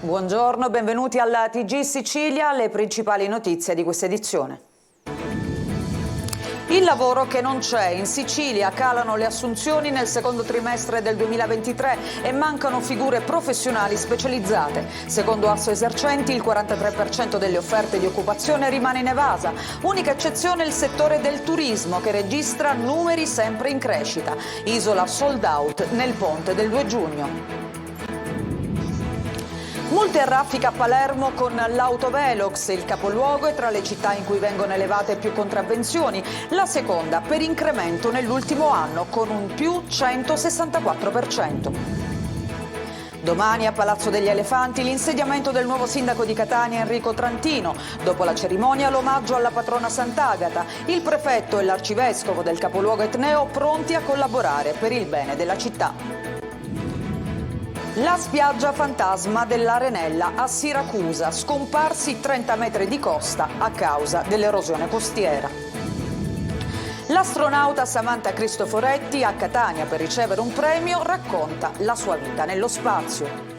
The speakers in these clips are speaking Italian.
Buongiorno, benvenuti alla TG Sicilia, le principali notizie di questa edizione. Il lavoro che non c'è. In Sicilia calano le assunzioni nel secondo trimestre del 2023 e mancano figure professionali specializzate. Secondo Assoesercenti il 43% delle offerte di occupazione rimane in evasa. Unica eccezione il settore del turismo che registra numeri sempre in crescita. Isola sold out nel ponte del 2 giugno. Multe a raffica a Palermo con l'autovelox, il capoluogo è tra le città in cui vengono elevate più contravvenzioni, la seconda per incremento nell'ultimo anno con un più 164%. Domani a Palazzo degli Elefanti l'insediamento del nuovo sindaco di Catania Enrico Trantino. Dopo la cerimonia l'omaggio alla patrona Sant'Agata, il prefetto e l'arcivescovo del capoluogo etneo pronti a collaborare per il bene della città. La spiaggia fantasma dell'Arenella a Siracusa, scomparsi 30 metri di costa a causa dell'erosione costiera. L'astronauta Samantha Cristoforetti a Catania per ricevere un premio racconta la sua vita nello spazio.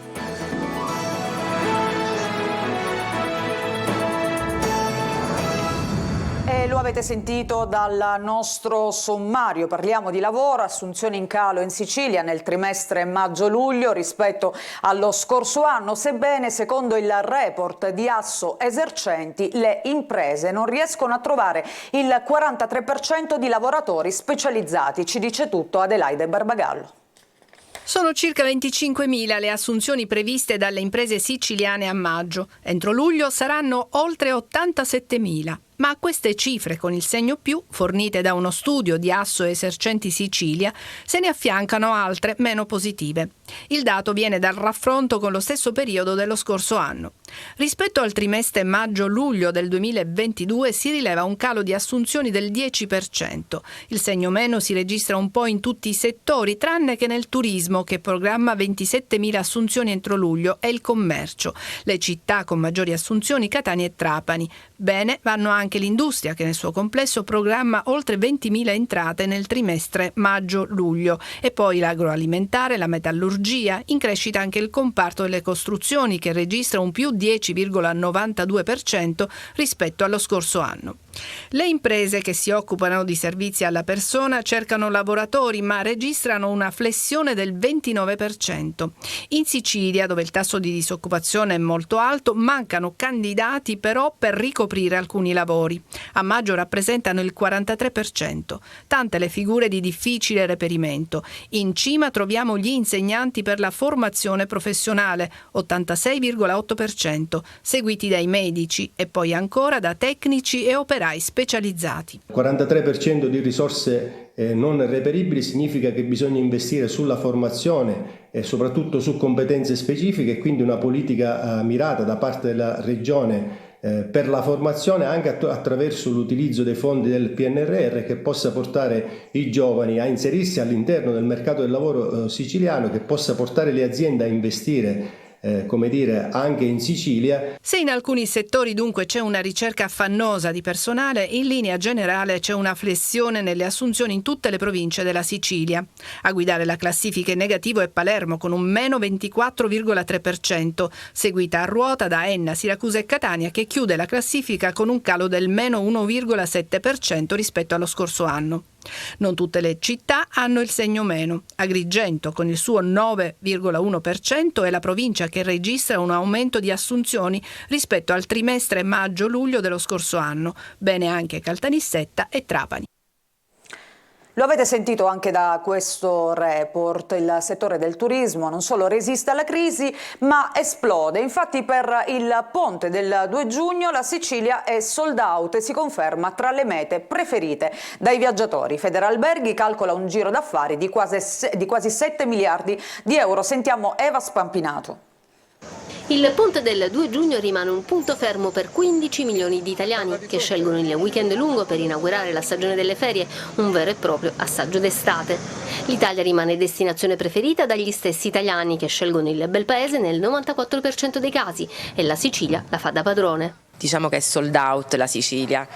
Lo avete sentito dal nostro sommario, parliamo di lavoro, assunzioni in calo in Sicilia nel trimestre maggio-luglio rispetto allo scorso anno, sebbene secondo il report di Assoesercenti le imprese non riescono a trovare il 43% di lavoratori specializzati, ci dice tutto Adelaide Barbagallo. Sono circa 25.000 le assunzioni previste dalle imprese siciliane a maggio. Entro luglio saranno oltre 87.000. Ma a queste cifre con il segno più, fornite da uno studio di Assoesercenti Sicilia, se ne affiancano altre meno positive. Il dato viene dal raffronto con lo stesso periodo dello scorso anno. Rispetto al trimestre maggio-luglio del 2022 si rileva un calo di assunzioni del 10%. Il segno meno si registra un po' in tutti i settori, tranne che nel turismo, che programma 27.000 assunzioni entro luglio, e il commercio. Le città con maggiori assunzioni, Catania e Trapani. Bene vanno anche l'industria, che nel suo complesso programma oltre 20.000 entrate nel trimestre maggio-luglio. E poi l'agroalimentare, la metallurgia, in crescita anche il comparto delle costruzioni, che registra un più 10,92% rispetto allo scorso anno. Le imprese che si occupano di servizi alla persona cercano lavoratori, ma registrano una flessione del 29%. In Sicilia, dove il tasso di disoccupazione è molto alto, mancano candidati però per ricoprire alcuni lavori. A maggio rappresentano il 43%. Tante le figure di difficile reperimento. In cima troviamo gli insegnanti per la formazione professionale, 86,8%, seguiti dai medici e poi ancora da tecnici e operai specializzati. 43% di risorse non reperibili significa che bisogna investire sulla formazione e soprattutto su competenze specifiche, e quindi una politica mirata da parte della Regione per la formazione anche attraverso l'utilizzo dei fondi del PNRR, che possa portare i giovani a inserirsi all'interno del mercato del lavoro siciliano, che possa portare le aziende a investire anche in Sicilia. Se in alcuni settori dunque c'è una ricerca affannosa di personale, in linea generale c'è una flessione nelle assunzioni in tutte le province della Sicilia. A guidare la classifica in negativo è Palermo con un meno 24,3%, seguita a ruota da Enna, Siracusa e Catania, che chiude la classifica con un calo del meno 1,7% rispetto allo scorso anno. Non tutte le città hanno il segno meno. Agrigento con il suo 9,1% è la provincia che registra un aumento di assunzioni rispetto al trimestre maggio-luglio dello scorso anno. Bene anche Caltanissetta e Trapani. Lo avete sentito anche da questo report, il settore del turismo non solo resiste alla crisi ma esplode. Infatti per il ponte del 2 giugno la Sicilia è sold out e si conferma tra le mete preferite dai viaggiatori. Federalberghi calcola un giro d'affari di quasi 7 miliardi di euro. Sentiamo Eva Spampinato. Il ponte del 2 giugno rimane un punto fermo per 15 milioni di italiani che scelgono il weekend lungo per inaugurare la stagione delle ferie, un vero e proprio assaggio d'estate. L'Italia rimane destinazione preferita dagli stessi italiani che scelgono il bel paese nel 94% dei casi e la Sicilia la fa da padrone. Diciamo che è sold out la Sicilia.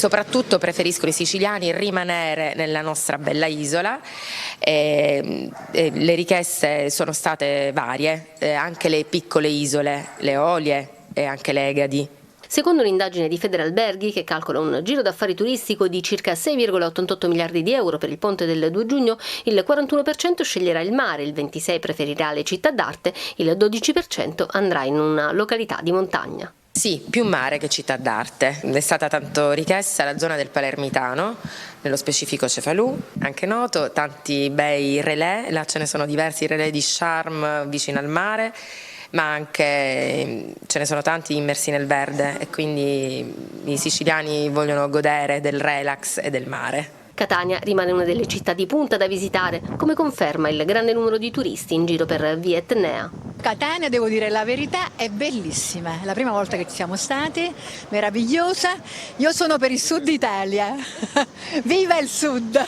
soprattutto preferiscono i siciliani rimanere nella nostra bella isola. Le richieste sono state varie, anche le piccole isole, le Eolie e anche le Egadi. Secondo un'indagine di Federalberghi, che calcola un giro d'affari turistico di circa 6,88 miliardi di euro per il ponte del 2 giugno, il 41% sceglierà il mare, il 26% preferirà le città d'arte, il 12% andrà in una località di montagna. Sì, più mare che città d'arte. È stata tanto richiesta la zona del Palermitano, nello specifico Cefalù, anche noto, tanti bei relè, là ce ne sono diversi relè di charme vicino al mare, ma anche ce ne sono tanti immersi nel verde e quindi i siciliani vogliono godere del relax e del mare. Catania rimane una delle città di punta da visitare, come conferma il grande numero di turisti in giro per via Etnea. Catania, devo dire la verità, è bellissima, è la prima volta che ci siamo stati, meravigliosa. Io sono per il sud Italia, viva il sud!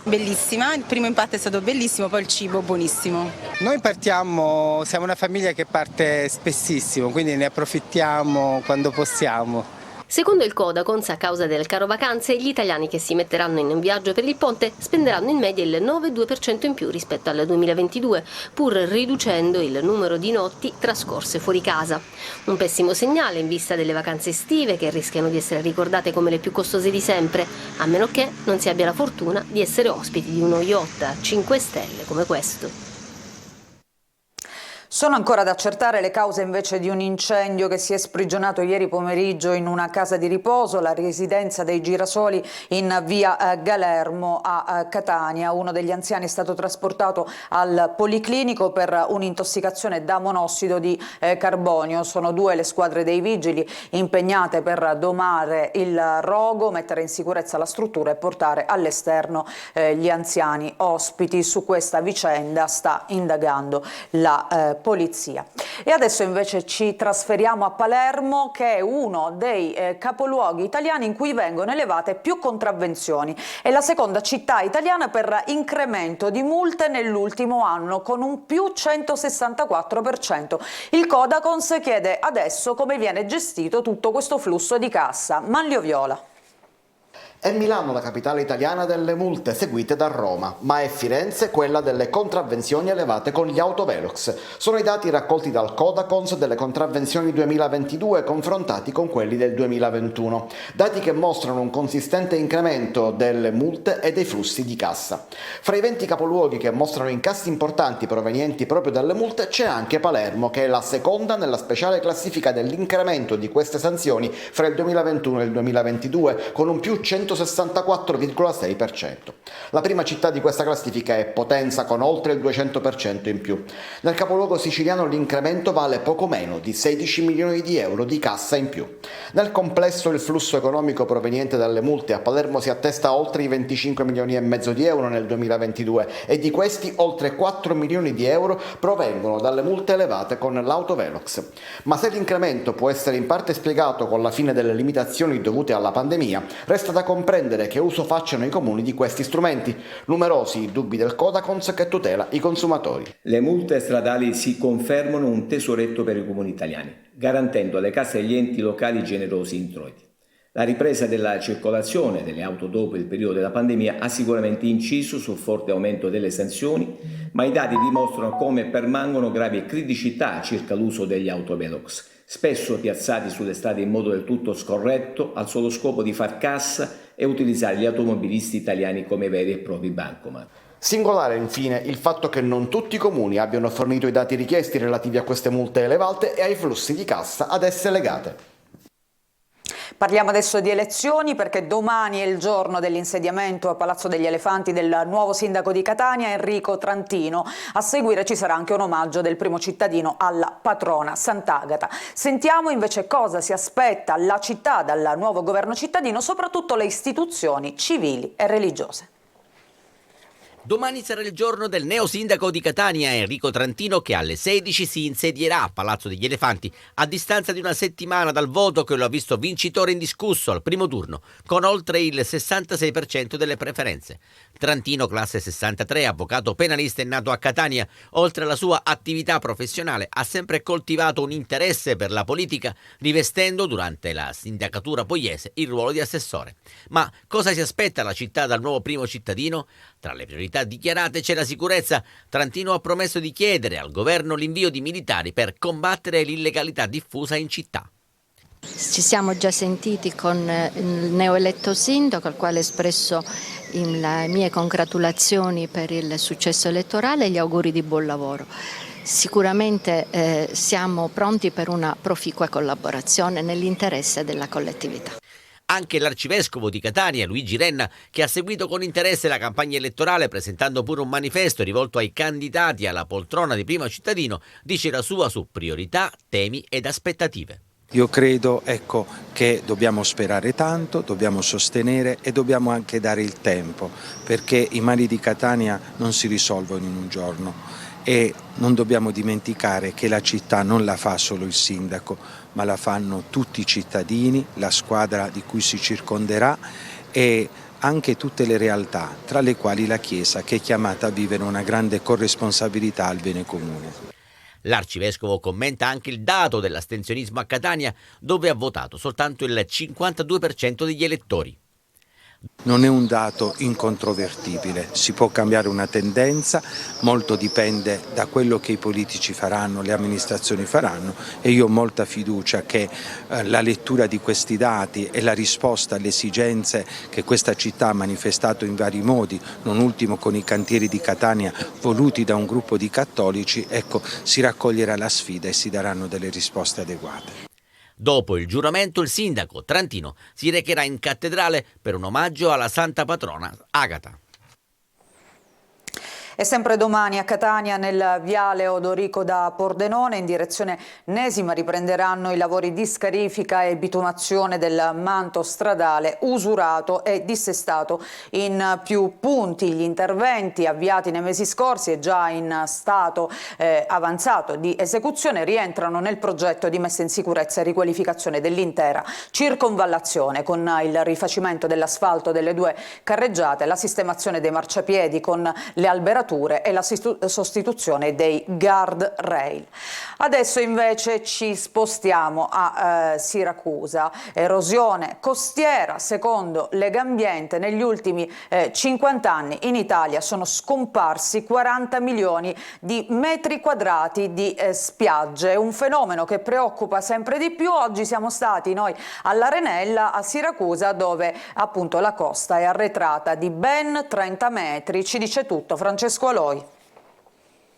Bellissima, il primo impatto è stato bellissimo, poi il cibo buonissimo. Noi partiamo, siamo una famiglia che parte spessissimo, quindi ne approfittiamo quando possiamo. Secondo il Codacons, a causa del caro vacanze, gli italiani che si metteranno in viaggio per il ponte spenderanno in media il 9,2% in più rispetto al 2022, pur riducendo il numero di notti trascorse fuori casa. Un pessimo segnale in vista delle vacanze estive, che rischiano di essere ricordate come le più costose di sempre, a meno che non si abbia la fortuna di essere ospiti di uno yacht a 5 stelle come questo. Sono ancora da accertare le cause invece di un incendio che si è sprigionato ieri pomeriggio in una casa di riposo, la residenza dei Girasoli in via Galermo a Catania. Uno degli anziani è stato trasportato al Policlinico per un'intossicazione da monossido di carbonio. Sono 2 le squadre dei vigili impegnate per domare il rogo, mettere in sicurezza la struttura e portare all'esterno gli anziani ospiti. Su questa vicenda sta indagando la polizia. E adesso invece ci trasferiamo a Palermo, che è uno dei capoluoghi italiani in cui vengono elevate più contravvenzioni. È la seconda città italiana per incremento di multe nell'ultimo anno, con un più 164%. Il Codacons chiede adesso come viene gestito tutto questo flusso di cassa. Manlio Viola. È Milano la capitale italiana delle multe seguite da Roma, ma è Firenze quella delle contravvenzioni elevate con gli autovelox. Sono i dati raccolti dal Codacons delle contravvenzioni 2022 confrontati con quelli del 2021. Dati che mostrano un consistente incremento delle multe e dei flussi di cassa. Fra i 20 capoluoghi che mostrano incassi importanti provenienti proprio dalle multe c'è anche Palermo, che è la seconda nella speciale classifica dell'incremento di queste sanzioni fra il 2021 e il 2022, con un più 164,6%. La prima città di questa classifica è Potenza, con oltre il 200% in più. Nel capoluogo siciliano l'incremento vale poco meno di 16 milioni di euro di cassa in più. Nel complesso il flusso economico proveniente dalle multe a Palermo si attesta a oltre i 25 milioni e mezzo di euro nel 2022 e di questi oltre 4 milioni di euro provengono dalle multe elevate con l'autovelox. Ma se l'incremento può essere in parte spiegato con la fine delle limitazioni dovute alla pandemia, resta da comprendere che uso facciano i comuni di questi strumenti. Numerosi i dubbi del Codacons che tutela i consumatori. Le multe stradali si confermano un tesoretto per i comuni italiani, garantendo alle casse degli enti locali generosi introiti. La ripresa della circolazione delle auto dopo il periodo della pandemia ha sicuramente inciso sul forte aumento delle sanzioni, ma i dati dimostrano come permangono gravi criticità circa l'uso degli autovelox, spesso piazzati sulle strade in modo del tutto scorretto al solo scopo di far cassa e utilizzare gli automobilisti italiani come veri e propri bancomat. Singolare infine il fatto che non tutti i comuni abbiano fornito i dati richiesti relativi a queste multe elevate e ai flussi di cassa ad esse legate. Parliamo adesso di elezioni, perché domani è il giorno dell'insediamento a Palazzo degli Elefanti del nuovo sindaco di Catania, Enrico Trantino. A seguire ci sarà anche un omaggio del primo cittadino alla patrona Sant'Agata. Sentiamo invece cosa si aspetta la città dal nuovo governo cittadino, soprattutto le istituzioni civili e religiose. Domani sarà il giorno del neosindaco di Catania, Enrico Trantino, che alle 16 si insedierà a Palazzo degli Elefanti a distanza di una settimana dal voto che lo ha visto vincitore indiscusso al primo turno, con oltre il 66% delle preferenze. Trantino, classe 63, avvocato penalista e nato a Catania, oltre alla sua attività professionale, ha sempre coltivato un interesse per la politica, rivestendo durante la sindacatura pugliese il ruolo di assessore. Ma cosa si aspetta la città dal nuovo primo cittadino? Tra le priorità dichiarate c'è la sicurezza. Trantino ha promesso di chiedere al governo l'invio di militari per combattere l'illegalità diffusa in città. Ci siamo già sentiti con il neoeletto sindaco, al quale ho espresso le mie congratulazioni per il successo elettorale e gli auguri di buon lavoro. Sicuramente siamo pronti per una proficua collaborazione nell'interesse della collettività. Anche l'arcivescovo di Catania, Luigi Renna, che ha seguito con interesse la campagna elettorale presentando pure un manifesto rivolto ai candidati alla poltrona di primo cittadino, dice la sua su priorità, temi ed aspettative. Io credo che dobbiamo sperare tanto, dobbiamo sostenere e dobbiamo anche dare il tempo, perché i mali di Catania non si risolvono in un giorno. E non dobbiamo dimenticare che la città non la fa solo il sindaco, ma la fanno tutti i cittadini, la squadra di cui si circonderà e anche tutte le realtà, tra le quali la Chiesa, che è chiamata a vivere una grande corresponsabilità al bene comune. L'arcivescovo commenta anche il dato dell'astensionismo a Catania, dove ha votato soltanto il 52% degli elettori. Non è un dato incontrovertibile, si può cambiare una tendenza, molto dipende da quello che i politici faranno, le amministrazioni faranno e io ho molta fiducia che la lettura di questi dati e la risposta alle esigenze che questa città ha manifestato in vari modi, non ultimo con i cantieri di Catania voluti da un gruppo di cattolici, si raccoglierà la sfida e si daranno delle risposte adeguate. Dopo il giuramento, il sindaco Trantino si recherà in cattedrale per un omaggio alla santa patrona Agata. E sempre domani a Catania, nel viale Odorico da Pordenone, in direzione Nesima, riprenderanno i lavori di scarifica e bitumazione del manto stradale usurato e dissestato in più punti. Gli interventi avviati nei mesi scorsi e già in stato avanzato di esecuzione rientrano nel progetto di messa in sicurezza e riqualificazione dell'intera circonvallazione, con il rifacimento dell'asfalto delle due carreggiate, la sistemazione dei marciapiedi con le alberature e la sostituzione dei guardrail. Adesso invece ci spostiamo a Siracusa. Erosione costiera. Secondo Legambiente, negli ultimi 50 anni in Italia sono scomparsi 40 milioni di metri quadrati di spiagge, un fenomeno che preoccupa sempre di più. Oggi siamo stati noi all'Arenella a Siracusa, dove appunto la costa è arretrata di ben 30 metri. Ci dice tutto Francesco Aloi.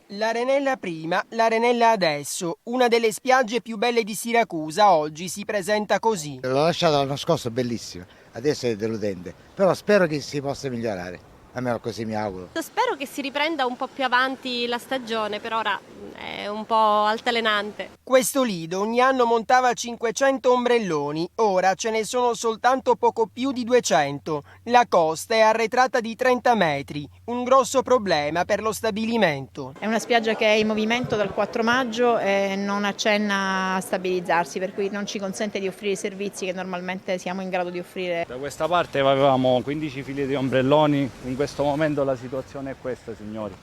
L'Arenella prima, l'Arenella adesso, una delle spiagge più belle di Siracusa oggi si presenta così. L'ho lasciata l'anno scorso, bellissima, adesso è deludente, però spero che si possa migliorare, almeno così mi auguro. Spero che si riprenda un po' più avanti la stagione, per ora è un po' altalenante. Questo lido ogni anno montava 500 ombrelloni, ora ce ne sono soltanto poco più di 200. La costa è arretrata di 30 metri, un grosso problema per lo stabilimento. È una spiaggia che è in movimento dal 4 maggio e non accenna a stabilizzarsi, per cui non ci consente di offrire i servizi che normalmente siamo in grado di offrire. Da questa parte avevamo 15 file di ombrelloni, in questo momento la situazione è questa, signori.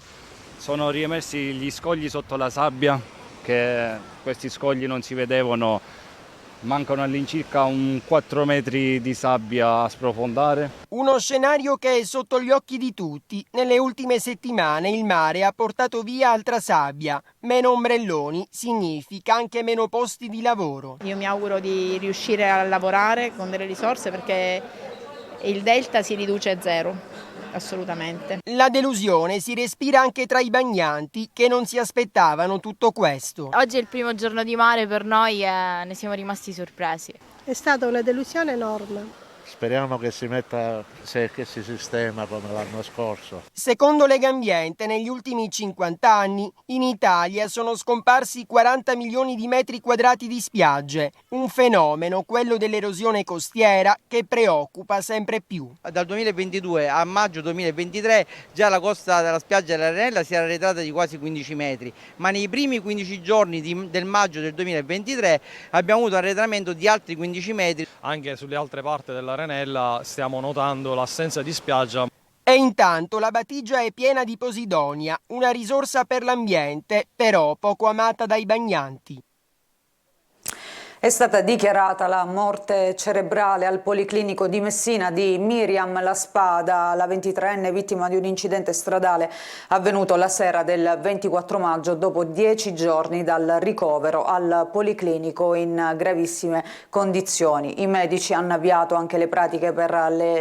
Sono riemersi gli scogli sotto la sabbia, che questi scogli non si vedevano, mancano all'incirca un 4 metri di sabbia a sprofondare. Uno scenario che è sotto gli occhi di tutti. Nelle ultime settimane il mare ha portato via altra sabbia. Meno ombrelloni significa anche meno posti di lavoro. Io mi auguro di riuscire a lavorare con delle risorse perché il delta si riduce a zero. Assolutamente. La delusione si respira anche tra i bagnanti che non si aspettavano tutto questo. Oggi è il primo giorno di mare per noi e ne siamo rimasti sorpresi. È stata una delusione enorme. Speriamo che si sistema come l'anno scorso. Secondo Legambiente, negli ultimi 50 anni in Italia sono scomparsi 40 milioni di metri quadrati di spiagge, un fenomeno, quello dell'erosione costiera, che preoccupa sempre più. Dal 2022 a maggio 2023 già la costa della spiaggia dell'Arenella si era arretrata di quasi 15 metri, ma nei primi 15 giorni del maggio del 2023 abbiamo avuto un arretramento di altri 15 metri. Anche sulle altre parti dell'Arenella stiamo notando l'assenza di spiaggia. E intanto la Batigia è piena di posidonia, una risorsa per l'ambiente, però poco amata dai bagnanti. È stata dichiarata la morte cerebrale al Policlinico di Messina di Miriam La Spada, la 23enne vittima di un incidente stradale avvenuto la sera del 24 maggio dopo 10 giorni dal ricovero al Policlinico in gravissime condizioni. I medici hanno avviato anche le pratiche per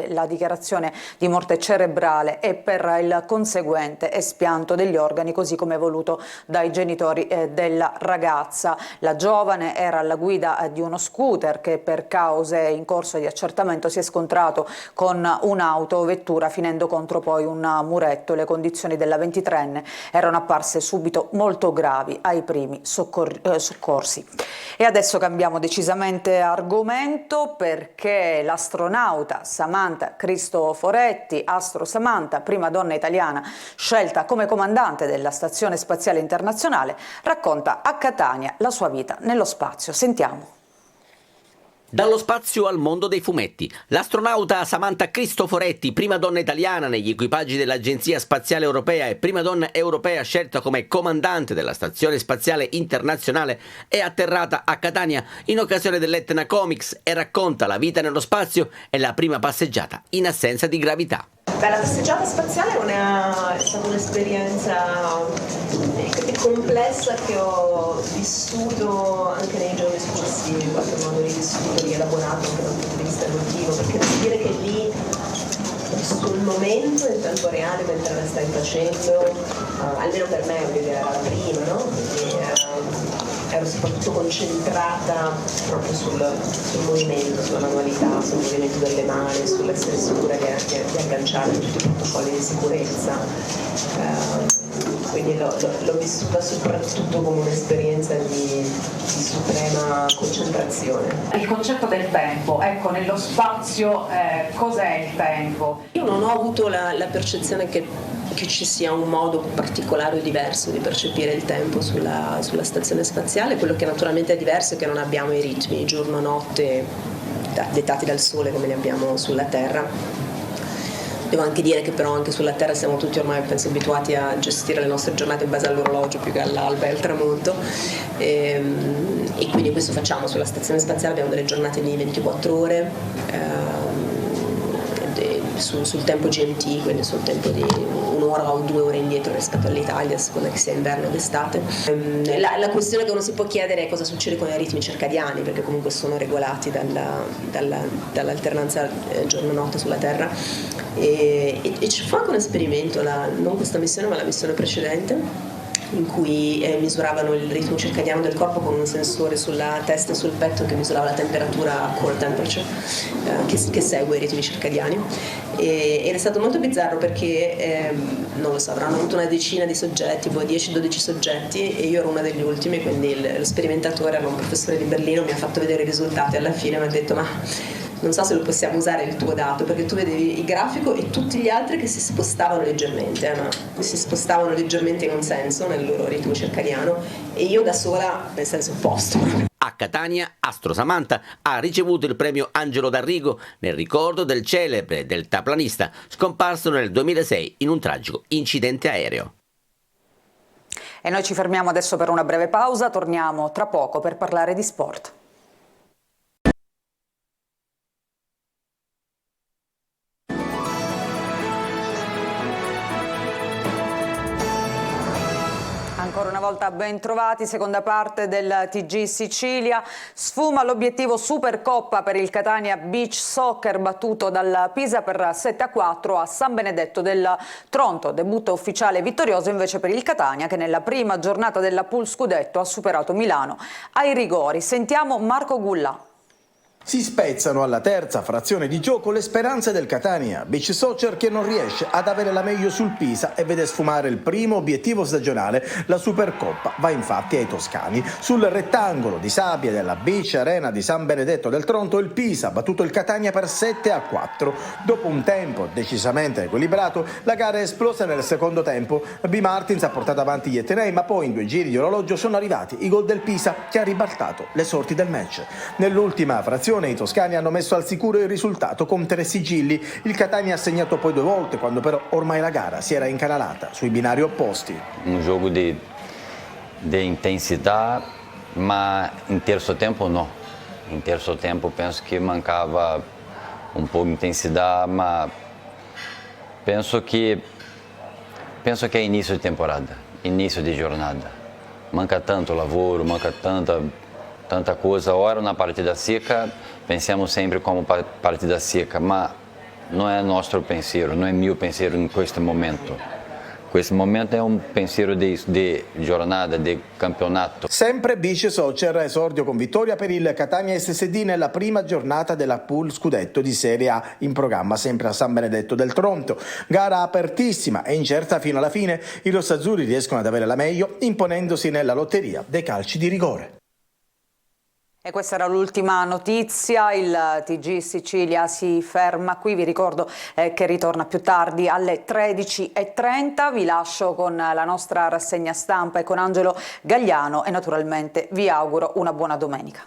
la dichiarazione di morte cerebrale e per il conseguente espianto degli organi, così come voluto dai genitori della ragazza. La giovane era alla guida di uno scooter che per cause in corso di accertamento si è scontrato con un'autovettura finendo contro poi un muretto. Le condizioni della 23enne erano apparse subito molto gravi ai primi soccorsi. E adesso cambiamo decisamente argomento, perché l'astronauta Samantha Cristoforetti, Astro Samantha, prima donna italiana scelta come comandante della Stazione Spaziale Internazionale, racconta a Catania la sua vita nello spazio. Sentiamo. Dallo spazio al mondo dei fumetti. L'astronauta Samantha Cristoforetti, prima donna italiana negli equipaggi dell'Agenzia Spaziale Europea e prima donna europea scelta come comandante della Stazione Spaziale Internazionale, è atterrata a Catania in occasione dell'Etna Comics e racconta la vita nello spazio e la prima passeggiata in assenza di gravità. La passeggiata spaziale è stata un'esperienza complessa che ho vissuto anche nei giorni successivi, in qualche modo rivissuto, rielaborato anche dal punto di vista emotivo, perché devo dire che lì sul momento, in tempo reale, mentre la stai facendo, almeno per me era la prima, no? Quindi ero soprattutto concentrata proprio sul movimento, sulla manualità, sul movimento delle mani, sull'essere sicura di agganciare tutti i protocolli di sicurezza. Quindi l'ho vissuta soprattutto come un'esperienza di suprema concentrazione. Il concetto del tempo, ecco, nello spazio cos'è il tempo? Io non ho avuto la percezione che ci sia un modo particolare o diverso di percepire il tempo sulla stazione spaziale. Quello che naturalmente è diverso è che non abbiamo i ritmi giorno-notte dettati dal sole come li abbiamo sulla Terra. Devo anche dire che però anche sulla Terra siamo tutti ormai, penso, abituati a gestire le nostre giornate in base all'orologio più che all'alba e al tramonto, e quindi questo facciamo. Sulla stazione spaziale abbiamo delle giornate di 24 ore sul tempo GMT, quindi sul tempo di un'ora o 2 ore indietro rispetto all'Italia, a seconda che sia inverno o d'estate. La questione che uno si può chiedere è cosa succede con i ritmi circadiani, perché comunque sono regolati dall'alternanza giorno-notte sulla Terra, e ci fu anche un esperimento, non questa missione ma la missione precedente, in cui misuravano il ritmo circadiano del corpo con un sensore sulla testa e sul petto che misurava la temperatura core temperature, che segue i ritmi circadiani, ed è stato molto bizzarro perché non lo so, avranno avuto una decina di soggetti, 10-12 soggetti, e io ero una degli ultimi, quindi lo sperimentatore era un professore di Berlino, mi ha fatto vedere i risultati, alla fine mi ha detto: ma non so se lo possiamo usare il tuo dato, perché tu vedevi il grafico e tutti gli altri che si spostavano leggermente, ma si spostavano leggermente in un senso nel loro ritmo circadiano, e io da sola nel senso opposto. A Catania, Astro Samantha ha ricevuto il premio Angelo D'Arrigo nel ricordo del celebre deltaplanista scomparso nel 2006 in un tragico incidente aereo. E noi ci fermiamo adesso per una breve pausa, torniamo tra poco per parlare di sport. Ancora una volta ben trovati, seconda parte del TG Sicilia. Sfuma l'obiettivo Supercoppa per il Catania Beach Soccer, battuto dal Pisa per 7-4 a San Benedetto del Tronto. Debutto ufficiale vittorioso invece per il Catania, che nella prima giornata della Pool Scudetto ha superato Milano ai rigori. Sentiamo Marco Gullà. Si spezzano alla terza frazione di gioco le speranze del Catania Beach Soccer, che non riesce ad avere la meglio sul Pisa e vede sfumare il primo obiettivo stagionale. La Supercoppa va infatti ai toscani. Sul rettangolo di sabbia della Beach Arena di San Benedetto del Tronto il Pisa ha battuto il Catania per 7-4. Dopo un tempo decisamente equilibrato, la gara è esplosa nel secondo tempo. B. Martins ha portato avanti gli etnei, ma poi in 2 giri di orologio sono arrivati i gol del Pisa, che ha ribaltato le sorti del match. Nell'ultima frazione i toscani hanno messo al sicuro il risultato con 3 sigilli. Il Catania ha segnato poi 2 volte, quando però ormai la gara si era incanalata sui binari opposti. Un gioco di intensità, ma in terzo tempo no. In terzo tempo penso che mancava un po' di intensità, ma penso che è inizio di temporada, inizio di giornata. Manca tanto lavoro, manca tanta coisa. Ora na partida seca, pensiamo sempre como partida seca, ma non è nostro pensiero, non è mio pensiero in questo momento. Questo momento è un pensiero di giornata, di campionato. Sempre Beach Soccer, esordio con vittoria per il Catania SSD nella prima giornata della pool scudetto di Serie A in programma sempre a San Benedetto del Tronto. Gara apertissima e incerta fino alla fine. I rossazzurri riescono ad avere la meglio imponendosi nella lotteria dei calci di rigore. E questa era l'ultima notizia, il TG Sicilia si ferma qui, vi ricordo che ritorna più tardi alle 13:30, vi lascio con la nostra rassegna stampa e con Angelo Gagliano e naturalmente vi auguro una buona domenica.